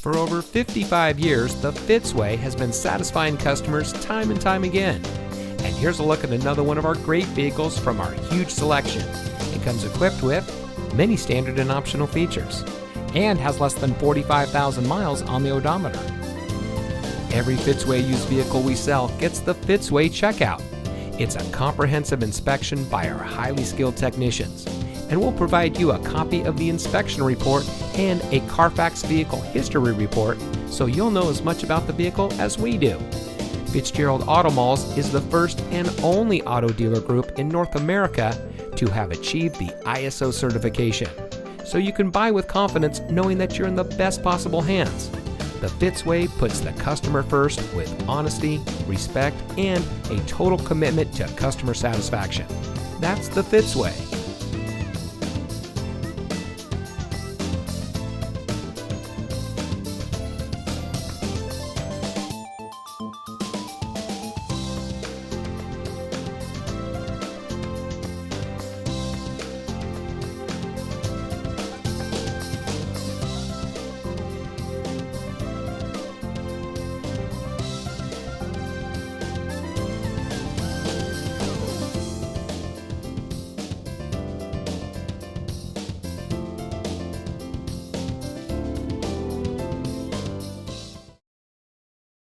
For over 55 years, the Fitzway has been satisfying customers time and time again. And here's a look at another one of our great vehicles from our huge selection. It comes equipped with many standard and optional features and has less than 45,000 miles on the odometer. Every Fitzway used vehicle we sell gets the Fitzway checkout. It's a comprehensive inspection by our highly skilled technicians, and we'll provide you a copy of the inspection report and a Carfax vehicle history report so you'll know as much about the vehicle as we do. Fitzgerald Auto Malls is the first and only auto dealer group in North America to have achieved the ISO certification, so you can buy with confidence knowing that you're in the best possible hands. The Fitzway puts the customer first with honesty, respect, and a total commitment to customer satisfaction. That's the Fitzway.